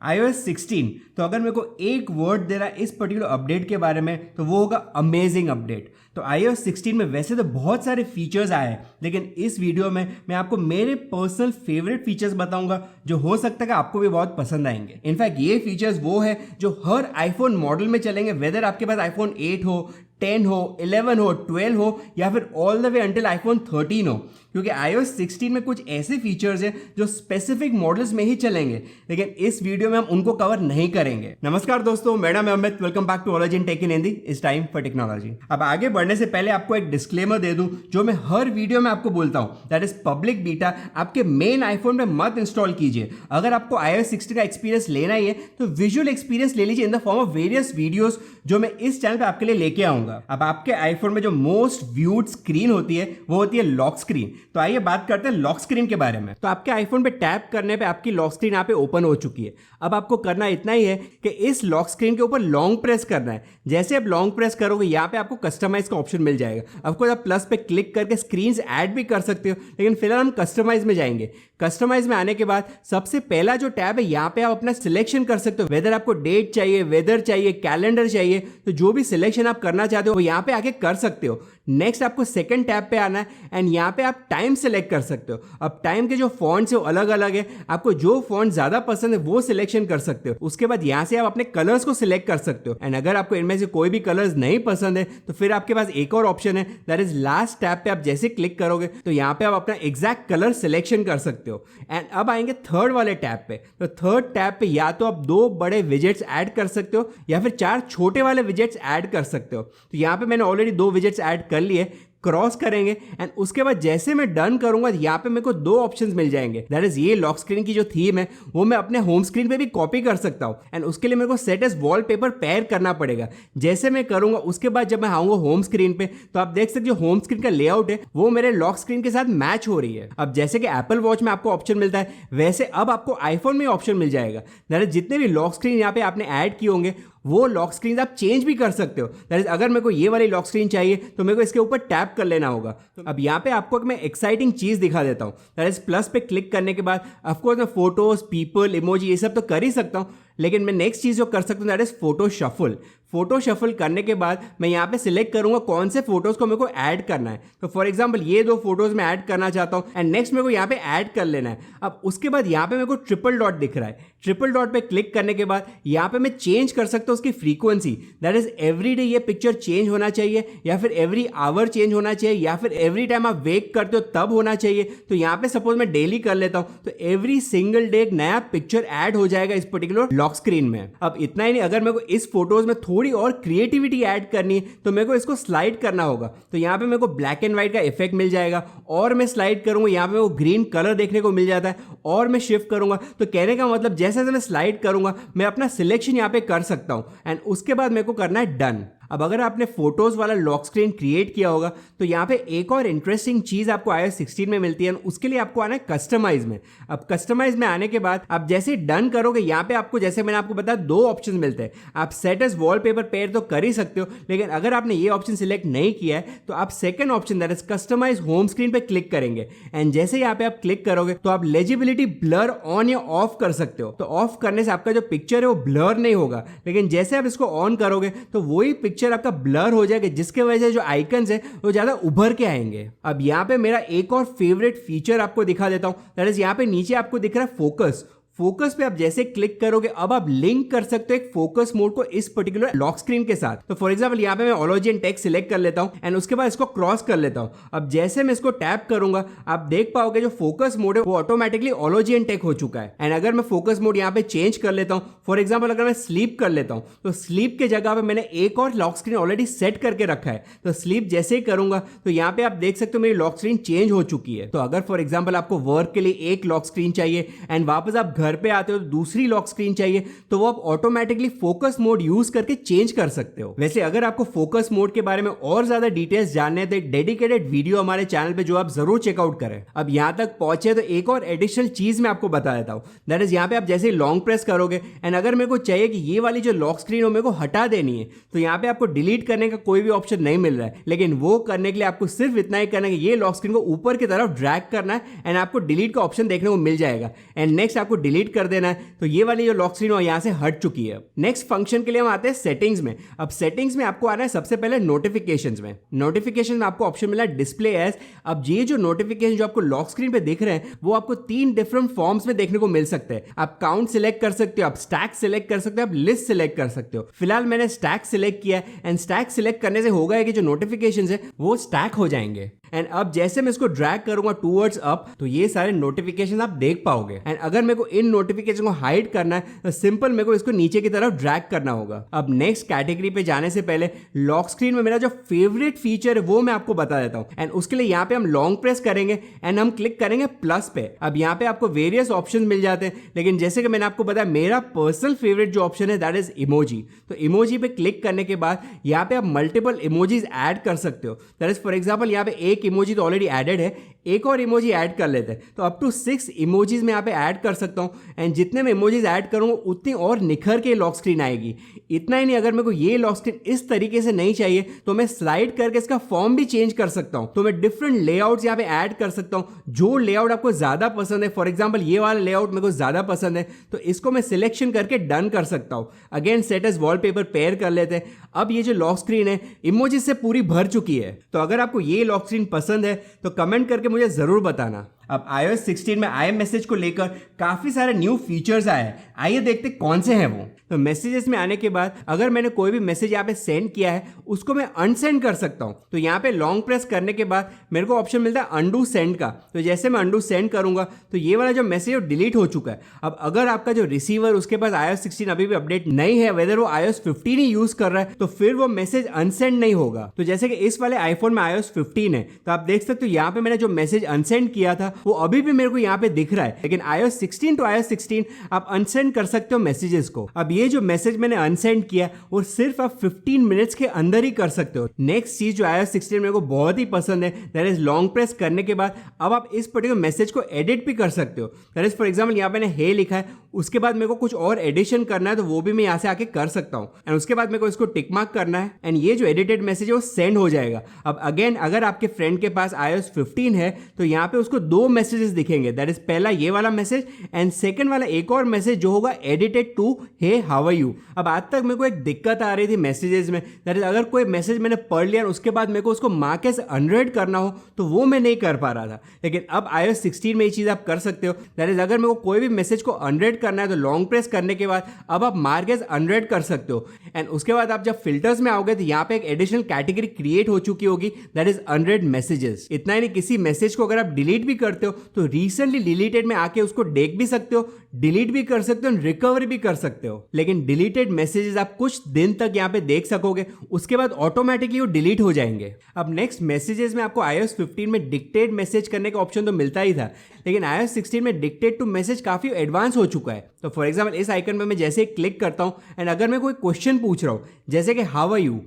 iOS 16। तो अगर मेरे को एक वर्ड दे रहा है इस पर्टिकुलर अपडेट के बारे में तो वो होगा अमेजिंग अपडेट। तो iOS 16 में वैसे तो बहुत सारे फीचर्स आए हैं, लेकिन इस वीडियो में मैं आपको मेरे पर्सनल फेवरेट फीचर्स बताऊंगा जो हो सकता है कि आपको भी बहुत पसंद आएंगे। इनफैक्ट ये फीचर्स वो है जो हर आईफोन मॉडल में चलेंगे, वेदर आपके पास आईफोन 8 हो, 10 हो, 11 हो, 12 हो या फिर all the way until iPhone 13 हो, क्योंकि iOS 16 में कुछ ऐसे फीचर्स हैं जो स्पेसिफिक मॉडल्स में ही चलेंगे, लेकिन इस वीडियो में हम उनको कवर नहीं करेंगे। नमस्कार दोस्तों, मेरा नाम है Amit. Welcome back to ology in tech in Hindi. It's time for technology. अब आगे बढ़ने से पहले आपको एक डिस्क्लेमर दे दूं जो मैं हर वीडियो में आपको बोलता हूं, दैट इज पब्लिक बीटा आपके मेन आईफोन में मत इंस्टॉल कीजिए। अगर आपको iOS 16 का एक्सपीरियंस लेना ही है तो विजुअल एक्सपीरियंस ले लीजिए in the form of various videos जो मैं इस चैनल पे आपके लिए लेके आऊंगा। अब आपके आईफोन में जो मोस्ट व्यूड स्क्रीन होती है वो होती है लॉक स्क्रीन। तो आइए बात करते हैं लॉक स्क्रीन के बारे में। तो आपके आईफोन पे टैप करने पे आपकी लॉक स्क्रीन यहाँ पे ओपन हो चुकी है। अब आपको करना इतना ही है कि इस लॉक स्क्रीन के ऊपर लॉन्ग प्रेस करना है। जैसे आप लॉन्ग प्रेस करोगे यहाँ पे आपको कस्टमाइज का ऑप्शन मिल जाएगा। आपको आप प्लस पे क्लिक करके स्क्रीन ऐड भी कर सकते हो, लेकिन फिलहाल हम कस्टमाइज में जाएंगे। कस्टमाइज में आने के बाद सबसे पहला जो टैब है यहाँ पे आप अपना सिलेक्शन कर सकते हो। वेदर आपको डेट चाहिए, वेदर चाहिए, कैलेंडर चाहिए, तो जो भी सिलेक्शन आप करना चाहते हो वो यहाँ पे आके कर सकते हो। नेक्स्ट आपको सेकंड टैब पे आना है एंड यहाँ पे आप टाइम सेलेक्ट कर सकते हो। अब टाइम के जो फॉन्ट्स है वो अलग अलग है, आपको जो फॉन्ट ज्यादा पसंद है वो सिलेक्शन कर सकते हो। उसके बाद यहाँ से आप अपने कलर्स को सिलेक्ट कर सकते हो एंड अगर आपको इनमें से कोई भी कलर्स नहीं पसंद है तो फिर आपके पास एक और ऑप्शन है, दैट इज लास्ट टैब पे आप जैसे क्लिक करोगे तो यहाँ पे आप अपना एग्जैक्ट कलर सिलेक्शन कर सकते हो। एंड अब आएंगे थर्ड वाले टैब पे। तो थर्ड टैब पे या तो आप 2 बड़े विजेट्स ऐड कर सकते हो या फिर 4 छोटे वाले विजेट्स ऐड कर सकते हो। तो यहाँ पे मैंने ऑलरेडी 2 विजेट्स ऐड कर लिए। क्रॉस करेंगे एंड उसके बाद जैसे मैं डन करूंगा यहाँ पे मेरे को 2 ऑप्शंस मिल जाएंगे, दैट इज ये लॉक स्क्रीन की जो थीम है वो मैं अपने होम स्क्रीन पे भी कॉपी कर सकता हूँ एंड उसके लिए मेरे को सेट एज वॉलपेपर पेयर करना पड़ेगा। जैसे मैं करूंगा उसके बाद जब मैं आऊंगा होम स्क्रीन पे तो आप देख सकते हो होम स्क्रीन का लेआउट है वो मेरे लॉक स्क्रीन के साथ मैच हो रही है। अब जैसे कि एप्पल वॉच में आपको ऑप्शन मिलता है वैसे अब आपको आईफोन में ऑप्शन मिल जाएगा, दैट इज जितने भी लॉक स्क्रीन यहाँ पे आपने ऐड किए होंगे वो लॉक स्क्रीन आप चेंज भी कर सकते हो। दैट इज अगर मेरे को ये वाली लॉक स्क्रीन चाहिए तो मेरे को इसके ऊपर टैप कर लेना होगा। तो अब यहाँ पे आपको मैं एक्साइटिंग चीज दिखा देता हूँ, दैट इज प्लस पे क्लिक करने के बाद ऑफकोर्स मैं फोटोज, पीपल, इमोजी ये सब तो कर ही सकता हूँ, लेकिन मैं नेक्स्ट चीज जो कर सकता हूँ that is photo shuffle. Photo shuffle करने के बाद मैं यहाँ पे सिलेक्ट करूंगा कौन से फोटोज को मेरे को ऐड करना है। तो फॉर एग्जांपल ये 2 फोटोज मैं ऐड करना चाहता हूँ एंड नेक्स्ट मेरे को यहाँ पे ऐड कर लेना है। अब उसके बाद यहाँ पे मेरे को ट्रिपल डॉट दिख रहा है। ट्रिपल डॉट पे क्लिक करने के बाद यहाँ पे मैं चेंज कर सकता हूँ उसकी frequency, that is every day ये पिक्चर चेंज होना चाहिए या फिर एवरी आवर चेंज होना चाहिए या फिर एवरी टाइम आप वेक करते हो तब होना चाहिए। तो यहाँ पे सपोज मैं डेली कर लेता हूँ तो एवरी सिंगल डे एक नया पिक्चर ऐड हो जाएगा इस पर्टिकुलर लॉक स्क्रीन में। अब इतना ही नहीं, अगर मेरे को इस फोटोज में थोड़ी और क्रिएटिविटी ऐड करनी है तो मेरे को इसको स्लाइड करना होगा। तो यहाँ पे मेरे को ब्लैक एंड व्हाइट का इफेक्ट मिल जाएगा और मैं स्लाइड करूंगा यहाँ पे वो ग्रीन कलर देखने को मिल जाता है और मैं शिफ्ट करूंगा। तो कहने का मतलब जैसे जैसे मैं स्लाइड करूंगा मैं अपना सिलेक्शन यहाँ पे कर सकता हूँ एंड उसके बाद मेरे को करना है डन। अब अगर आपने फोटोज वाला लॉक स्क्रीन क्रिएट किया होगा तो यहाँ पे एक और इंटरेस्टिंग चीज आपको iOS 16 में मिलती है, उसके लिए आपको आना है कस्टमाइज में। अब कस्टमाइज में आने के बाद आप जैसे डन करोगे यहाँ पे आपको, जैसे मैंने आपको बताया, 2 ऑप्शन मिलते हैं। आप सेट एज वॉलपेपर पेयर तो कर ही सकते हो, लेकिन अगर आपने ये ऑप्शन सिलेक्ट नहीं किया है तो आप second option that is customise home screen पे क्लिक करेंगे एंड जैसे यहाँ पे आप क्लिक करोगे तो आप लेजिबिलिटी ब्लर ऑन या ऑफ कर सकते हो। तो ऑफ करने से आपका जो पिक्चर है वो ब्लर नहीं होगा, लेकिन जैसे आप इसको ऑन करोगे तो वही पिक्चर आपका ब्लर हो जाएगा, जिसके वजह से जो आइकन्स है वो ज्यादा उभर के आएंगे। अब यहाँ पे मेरा एक और फेवरेट फीचर आपको दिखा देता हूं, दैट इज यहाँ पे नीचे आपको दिख रहा है फोकस। फोकस पे आप जैसे क्लिक करोगे अब आप लिंक कर सकते हो एक फोकस मोड को इस पर्टिकुलर लॉक स्क्रीन के साथ। तो फॉर एग्जांपल यहाँ पे मैं ओलॉजी एंड टेक सिलेक्ट कर लेता हूँ एंड उसके बाद इसको क्रॉस कर लेता हूँ। अब जैसे मैं इसको टैप करूंगा आप देख पाओगे जो फोकस मोड है वो ऑटोमेटिकली ओलॉजी एंड टेक हो चुका है। एंड अगर मैं फोकस मोड यहाँ पे चेंज कर लेता हूँ, फॉर एग्जाम्पल अगर मैं स्लीप कर लेता हूँ तो स्लीप के जगह पे मैंने एक और लॉक स्क्रीन ऑलरेडी सेट करके रखा है। तो स्लीप जैसे ही करूंगा तो यहाँ पे आप देख सकते हो मेरी लॉक स्क्रीन चेंज हो चुकी है। तो अगर फॉर एग्जाम्पल आपको वर्क के लिए एक लॉक स्क्रीन चाहिए एंड वापस आप घर पे आते हो दूसरी लॉक स्क्रीन चाहिए तो वो आप ऑटोमेटिकली फोकस मोड यूज करके चेंज कर सकते हो। वैसे अगर आपको फोकस मोड के बारे में और ज्यादा डिटेल्स जानने हैं तो एक डेडिकेटेड वीडियो हमारे चैनल पे जो आप जरूर चेकआउट करें। अब यहां तक पहुंचे तो एक और एडिशनल चीज मैं आपको बता देता हूं, दैट इज यहाँ पे आप जैसे लॉन्ग प्रेस करोगे एंड अगर मेरे को चाहिए कि ये वाली जो लॉक स्क्रीन हो मेरे को हटा देनी है तो यहाँ पे आपको डिलीट करने का कोई भी ऑप्शन नहीं मिल रहा है, लेकिन वो करने के लिए आपको सिर्फ इतना ही करना है कि ये लॉक स्क्रीन को ऊपर की तरफ ड्रैग करना है एंड आपको डिलीट का ऑप्शन देखने को मिल जाएगा। एंड नेक्स्ट आपको डिलीट कर देना है तो ये वाली जो लॉक स्क्रीन यहाँ से हट चुकी है। नेक्स्ट फंक्शन के लिए हम आते हैं सेटिंग्स में। अब सेटिंग्स में आपको आना है सबसे पहले नोटिफिकेशंस में। नोटिफिकेशन में आपको ऑप्शन मिला है डिस्प्ले एज। अब ये जो नोटिफिकेशन जो आपको लॉक स्क्रीन पे दिख रहे हैं वो आपको 3 डिफरेंट फॉर्म्स में देखने को मिल सकते हैं। आप काउंट सिलेक्ट कर सकते हो, आप स्टैक सिलेक्ट कर सकते हो, आप लिस्ट सिलेक्ट कर सकते हो। फिलहाल मैंने स्टैक सिलेक्ट किया है एंड स्टैक सिलेक्ट करने से होगा कि जो नोटिफिकेशंस है वो स्टैक हो जाएंगे। एंड अब जैसे मैं इसको ड्रैग करूंगा टूवर्ड्स अप तो ये सारे नोटिफिकेशन आप देख पाओगे। एंड अगर मेरे को इन नोटिफिकेशन को हाइड करना है तो सिंपल मेरे को इसको नीचे की तरफ ड्रैग करना होगा। अब नेक्स्ट कैटेगरी पे जाने से पहले लॉक स्क्रीन में मेरा जो फेवरेट फीचर है वो मैं आपको बता देता हूं। एंड उसके लिए यहाँ पे हम लॉन्ग प्रेस करेंगे एंड हम क्लिक करेंगे प्लस पे। अब यहाँ पे आपको वेरियस ऑप्शन मिल जाते हैं, लेकिन जैसे कि मैंने आपको बताया मेरा पर्सनल फेवरेट जो ऑप्शन है दैट इज इमोजी। तो इमोजी पे क्लिक करने के बाद यहाँ पे आप मल्टीपल इमोजीज ऐड कर सकते हो। दैट इज फॉर एग्जाम्पल यहाँ पे एक इमोजी तो ऑलरेडी ऐडेड है, एक और इमोजी ऐड कर लेते हैं तो अप टू 6 इमोजीज में यहाँ पे ऐड कर सकता हूँ। एंड जितने मैं इमोजीज ऐड करूँगा उतनी और निखर के लॉक स्क्रीन आएगी। इतना ही नहीं, अगर मेरे को ये लॉक स्क्रीन इस तरीके से नहीं चाहिए तो मैं स्लाइड करके इसका फॉर्म भी चेंज कर सकता हूँ। तो मैं डिफरेंट लेआउट्स यहाँ पे ऐड कर सकता हूँ। जो लेआउट आपको ज्यादा पसंद है, फॉर एग्जाम्पल ये वाला लेआउट मेरे को ज्यादा पसंद है तो इसको मैं सिलेक्शन करके डन कर सकता हूँ। Again set as wallpaper pair कर लेते हैं। अब ये जो लॉक स्क्रीन है इमोजी से पूरी भर चुकी है। तो अगर आपको ये लॉक स्क्रीन पसंद है तो कमेंट करके मुझे जरूर बताना। अब iOS 16 में iMessage को लेकर काफी सारे न्यू फीचर्स आए हैं। आइए देखते कौन से हैं वो। तो मैसेजेस में आने के बाद अगर मैंने कोई भी मैसेज यहाँ पे सेंड किया है उसको मैं अनसेंड कर सकता हूँ। तो यहाँ पे लॉन्ग प्रेस करने के बाद मेरे को ऑप्शन मिलता है अंडू सेंड का। तो जैसे मैं अंडू सेंड करूंगा तो ये वाला जो मैसेज है वो डिलीट हो चुका है। अब अगर आपका जो रिसीवर उसके पास iOS 16 अभी भी अपडेट नहीं है, वेदर वो iOS 15 ही यूज कर रहा है, तो फिर वो मैसेज अनसेंड नहीं होगा। तो जैसे कि इस वाले आईफोन में iOS 15 है तो आप देख सकते हो यहाँ पे मैंने जो मैसेज अनसेंड किया था वो अभी भी मेरे को यहाँ पे दिख रहा है। लेकिन iOS 16 टू iOS 16 आप अनसेंड कर सकते हो मैसेजेस को। अब ये जो मैसेज मैंने अनसेंड किया वो सिर्फ आप 15 मिनट्स के अंदर ही कर सकते हो। नेक्स्ट चीज जो iOS 16 मेरे को बहुत ही पसंद है दैट इज लॉन्ग प्रेस करने के बाद अब आप इस पर्टिकुलर मैसेज को एडिट भी कर सकते हो। दैट इज फॉर एग्जाम्पल यहाँ मैंने हे लिखा है, उसके बाद मेरे को कुछ और एडिशन करना है तो वो भी मैं यहाँ से आके कर सकता हूँ। एंड उसके बाद मेरे को इसको टिक मार्क करना है एंड ये जो एडिटेड मैसेज है वो सेंड हो जाएगा। अब अगेन अगर आपके फ्रेंड के पास iOS 15 है तो यहाँ पे उसको 2 मैसेजेस दिखेंगे। दैट इज पहला ये वाला मैसेज एंड सेकंड वाला एक और मैसेज जो होगा edited to hey how are you. अब आज तक मेरे को एक दिक्कत आ रही थी मैसेजेस में, दैट इज अगर कोई मैसेज मैंने पढ़ लिया और उसके बाद मेरे को उसको मार्क एज अनरेड करना हो तो वो मैं नहीं कर पा रहा था। लेकिन अब iOS 16 में ये चीज आप कर सकते हो। दैट इज अगर मेरे को कोई भी मैसेज को अनरेड करना है तो लॉन्ग प्रेस करने के बाद अब आप मार्क एज अनरेड कर सकते हो। एंड उसके बाद आप जब फिल्टर्स में आओगे तो यहाँ पे एक एडिशनल कैटेगरी क्रिएट हो चुकी होगी दैट इज अनरेड मैसेजेस। इतना ही नहीं, किसी मैसेज को अगर आप डिलीट भी करते हो तो रिसेंटली डिलीटेड में आके उसको देख भी सकते हो, डिलीट भी कर सकते हो, रिकवर भी कर सकते हो। लेकिन डिलीटेड मैसेजेस आप कुछ दिन तक यहाँ पे देख सकोगे, उसके बाद ऑटोमेटिकली वो डिलीट हो जाएंगे। अब नेक्स्ट मैसेजेस में आपको iOS 15 में डिक्टेट मैसेज करने का ऑप्शन तो मिलता ही था, लेकिन iOS 16 में डिक्टेट टू मैसेज काफी एडवांस हो चुका है। तो फॉर एग्जाम्पल इस आइकन पे मैं जैसे ही क्लिक करता हूं एंड अगर मैं कोई क्वेश्चन पूछ रहा हूं जैसे कि हाउ आर यू,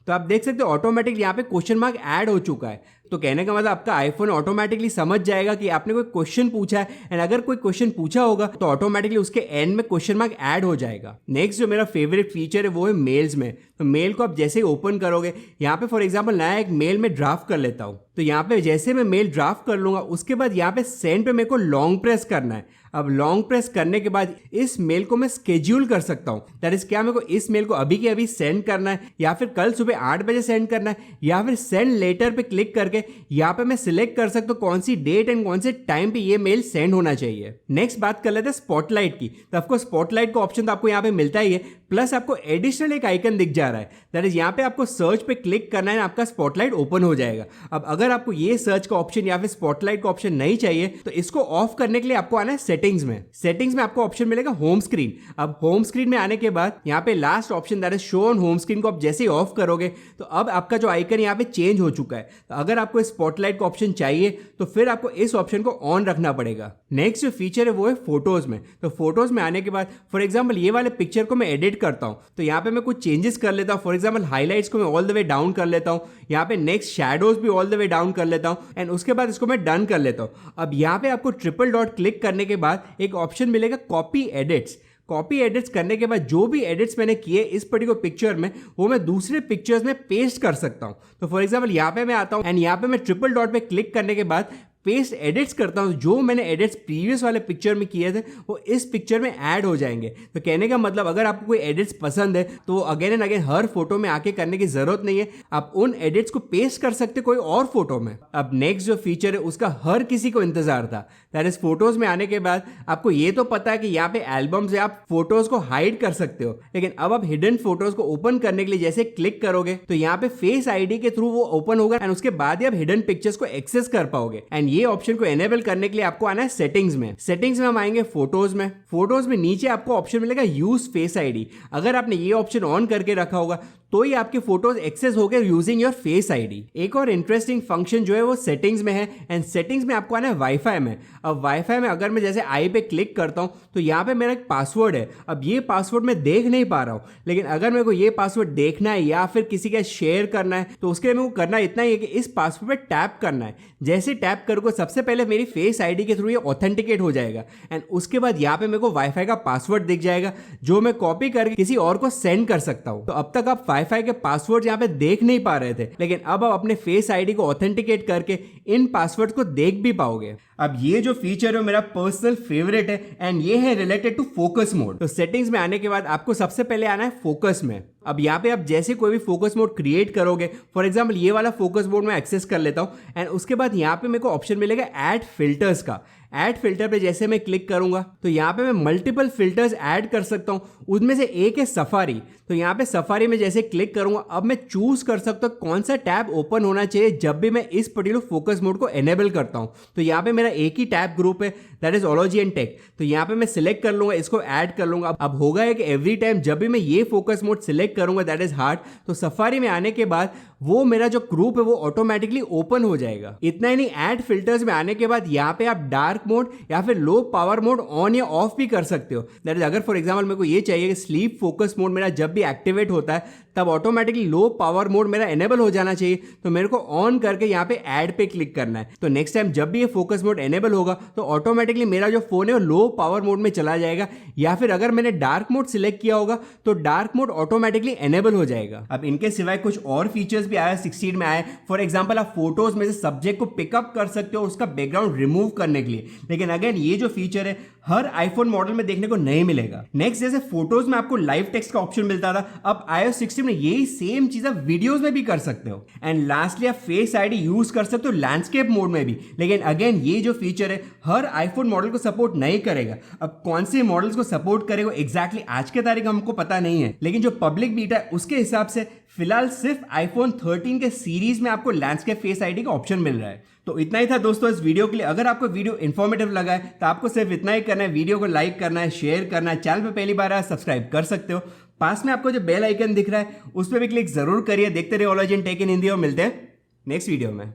तो आप देख सकते हो ऑटोमेटिकली यहाँ पे क्वेश्चन मार्क ऐड हो चुका है। तो कहने का मतलब आपका आईफोन ऑटोमेटिकली समझ जाएगा कि आपने कोई क्वेश्चन पूछा है एंड अगर कोई क्वेश्चन पूछा होगा तो ऑटोमेटिकली उसके एंड में क्वेश्चन मार्क ऐड हो जाएगा। नेक्स्ट जो मेरा फेवरेट फीचर है वो है मेल्स में। तो मेल को आप जैसे ही ओपन करोगे, यहाँ पे फॉर एग्जाम्पल नया एक मेल में ड्राफ्ट कर लेता हूँ, तो यहाँ पे जैसे मैं मेल ड्राफ्ट कर लूंगा उसके बाद यहाँ पे सेंड पे मेरे को लॉन्ग प्रेस करना है। अब लॉन्ग प्रेस करने के बाद इस मेल को मैं स्केड्यूल कर सकता हूँ। दैट इज क्या, मेरे को इस मेल को अभी के अभी सेंड करना है या फिर कल सुबह 8 बजे सेंड करना है या फिर सेंड लेटर पे क्लिक करके यहाँ पे मैं सिलेक्ट कर सकता हूँ कौन सी डेट एंड कौन से टाइम पे ये मेल सेंड होना चाहिए। नेक्स्ट बात कर लेते हैं स्पॉटलाइट की। तो आपको स्पॉटलाइट का ऑप्शन तो आपको यहाँ पे मिलता ही है, प्लस आपको एडिशनल एक आइकन दिख जा रहा है। दैट इज यहाँ पे आपको सर्च पे क्लिक करना है, आपका स्पॉटलाइट ओपन हो जाएगा। अब अगर आपको ये सर्च का ऑप्शन या फिर स्पॉटलाइट का ऑप्शन नहीं चाहिए तो इसको ऑफ करने के लिए आपको आना है सेटिंग्स में। सेटिंग्स में आपको ऑप्शन मिलेगा होम स्क्रीन। अब होम स्क्रीन में आने के बाद यहाँ पे last option that is show on home screen को आप जैसे ही ऑफ करोगे तो अब आपका जो आइकन यहाँ पे चेंज हो चुका है। तो अगर आपको स्पॉटलाइट का ऑप्शन चाहिए तो फिर आपको इस ऑप्शन को ऑन रखना पड़ेगा। नेक्स्ट जो फीचर है वो है फोटोज में। तो फोटोज में आने के बाद फॉर एग्जाम्पल ये वाले पिक्चर को मैं एडिट करता हूँ तो यहाँ पे मैं कुछ चेंजेस कर लेता हूँ। फॉर एग्जाम्पल हाईलाइट्स को मैं ऑल द वे डाउन कर लेता हूँ, यहाँ पे नेक्स्ट शैडोज भी ऑल द वे डाउन कर लेता हूँ एंड उसके बाद इसको मैं डन कर लेता हूँ। अब यहाँ पे आपको ट्रिपल डॉट क्लिक करने के बाद एक ऑप्शन मिलेगा कॉपी एडिट्स। कॉपी एडिट्स करने के बाद जो भी एडिट्स मैंने किए इस पर्टिकुलर पिक्चर में वो मैं दूसरे पिक्चर्स में पेस्ट कर सकता हूँ। तो फॉर एग्जाम्पल यहाँ पे मैं आता हूँ एंड यहाँ पे मैं ट्रिपल डॉट पे क्लिक करने के बाद फेस एडिट्स करता हूँ, जो मैंने एडिट्स प्रीवियस वाले पिक्चर में किए थे वो इस पिक्चर में ऐड हो जाएंगे। तो कहने का मतलब अगर आपको कोई एडिट्स पसंद है तो वो again and again her photo में आके करने की जरूरत नहीं है, आप उन एडिट्स को पेस्ट कर सकते कोई और फोटो में। अब नेक्स्ट जो फीचर है उसका हर किसी को इंतजार था, दैट इज फोटोज में आने के बाद आपको ये तो पता है कि यहाँ पे एल्बम से आप फोटोज को हाइड कर सकते हो, लेकिन अब आप हिडन फोटोज को ओपन करने के लिए जैसे क्लिक करोगे तो यहाँ पे फेस आईडी के थ्रू वो ओपन होगा एंड उसके बाद ही आप हिडन पिक्चर्स को एक्सेस कर पाओगे। एंड ये ऑप्शन को एनेबल करने के लिए आपको आना है सेटिंग्स में। सेटिंग्स में हम आएंगे फोटोज में। फोटोज में नीचे आपको ऑप्शन मिलेगा यूज फेस आईडी। अगर आपने ये ऑप्शन ऑन करके रखा होगा तो ही आपके फोटोज एक्सेस हो गए यूजिंग योर फेस आईडी। एक और इंटरेस्टिंग फंक्शन जो है वो सेटिंग्स में है एंड सेटिंग्स में आपको आना है वाईफाई में। अब वाईफाई में अगर मैं जैसे आई पे क्लिक करता हूं तो यहाँ पे मेरा एक पासवर्ड है। अब ये पासवर्ड मैं देख नहीं पा रहा हूं, लेकिन अगर मेरे को ये पासवर्ड देखना है या फिर किसी का शेयर करना है तो उसके लिए मेरे को करना इतना ही है कि इस पासवर्ड पे टैप करना है। जैसे टैप करोगे सबसे पहले मेरी फेस आईडी के थ्रू ये ऑथेंटिकेट हो जाएगा एंड उसके बाद यहाँ पे मेरे को वाईफाई का पासवर्ड दिख जाएगा जो मैं कॉपी करके किसी और को सेंड कर सकता हूँ। तो अब तक आप वाईफाई के पासवर्ड यहाँ पे देख नहीं पा रहे थे, लेकिन अब आप अपने फेस आईडी को ऑथेंटिकेट करके इन पासवर्ड को देख भी पाओगे। अब ये जो फीचर है मेरा पर्सनल फेवरेट है एंड ये है रिलेटेड टू फोकस मोड। तो सेटिंग्स में आने के बाद आपको सबसे पहले आना है फोकस में। अब यहाँ पे आप जैसे कोई भी फोकस मोड क्रिएट करोगे, फॉर एग्जांपल ये वाला फोकस मोड मैं एक्सेस कर लेता हूँ एंड उसके बाद यहाँ पे मेरे को ऑप्शन मिलेगा ऐड फिल्टर्स का। ऐड फिल्टर पे जैसे मैं क्लिक करूंगा तो यहाँ पे मैं मल्टीपल फिल्टर्स ऐड कर सकता हूँ, उनमें से एक है सफारी। तो यहाँ पे सफारी में जैसे क्लिक करूंगा अब मैं चूज कर सकता हूँ कौन सा टैब ओपन होना चाहिए जब भी मैं इस पर्टिकुलर फोकस मोड को एनेबल करता हूँ। तो यहाँ पे मेरा एक ही टैब ग्रुप है, that is ology and tech. तो यहाँ पे मैं सिलेक्ट कर लूंगा, इसको ऐड कर लूंगा। अब होगा है कि एवरी टाइम जब भी मैं ये फोकस मोड सिलेक्ट करूंगा दैट इज हार्ड, तो सफारी में आने के बाद वो मेरा जो ग्रुप है वो ऑटोमेटिकली ओपन हो जाएगा। इतना ही नहीं, ऐड फिल्टर्स में आने के बाद यहाँ पे आप डार्क मोड या फिर लो पावर मोड ऑन या ऑफ भी कर सकते हो। दैट इज अगर फॉर एग्जांपल मेरे को ये चाहिए कि स्लीप फोकस मोड मेरा जब भी एक्टिवेट होता है तब ऑटोमेटिकली लो पावर मोड मेरा एनेबल हो जाना चाहिए, तो मेरे को ऑन करके यहाँ पे ऐड पे क्लिक करना है। तो नेक्स्ट टाइम जब भी ये फोकस मोड एनेबल होगा तो ऑटोमेटिकली मेरा जो फोन है वो लो पावर मोड में चला जाएगा, या फिर अगर मैंने डार्क मोड सिलेक्ट किया होगा तो डार्क मोड ऑटोमेटिकली एनेबल हो जाएगा। अब इनके सिवाय कुछ और फीचर्स भी आया 16 में आए। फॉर एग्जाम्पल आप फोटोज में से सब्जेक्ट को पिकअप कर सकते हो उसका बैकग्राउंड रिमूव करने के लिए, लेकिन अगेन ये जो फीचर है हर आईफोन मॉडल में देखने को नहीं मिलेगा। नेक्स्ट, जैसे फोटोज में आपको लाइव टेक्स्ट का ऑप्शन मिलता था, अब iOS 16 में यही सेम चीज आप वीडियोस में भी कर सकते हो। एंड लास्टली आप फेस आईडी यूज कर सकते हो लैंडस्केप मोड में भी, लेकिन अगेन ये जो फीचर है हर आईफोन मॉडल को सपोर्ट नहीं करेगा। अब कौन से मॉडल्स को सपोर्ट करेगा एग्जैक्टली आज के तारीख हमको पता नहीं है, लेकिन जो पब्लिक बीटा है उसके हिसाब से फिलहाल सिर्फ आईफोन 13 के सीरीज में आपको लैंडस्केप फेस आईडी का ऑप्शन मिल रहा है। तो इतना ही था दोस्तों इस वीडियो के लिए। अगर आपको वीडियो इन्फॉर्मेटिव लगा है तो आपको सिर्फ इतना ही करना है, वीडियो को लाइक करना है, शेयर करना है, चैनल पे पहली बार आया सब्सक्राइब कर सकते हो। पास में आपको जो बेल आइकन दिख रहा है उस पर भी क्लिक जरूर करिए। देखते रहिए ology and take in Hindi और मिलते हैं नेक्स्ट वीडियो में।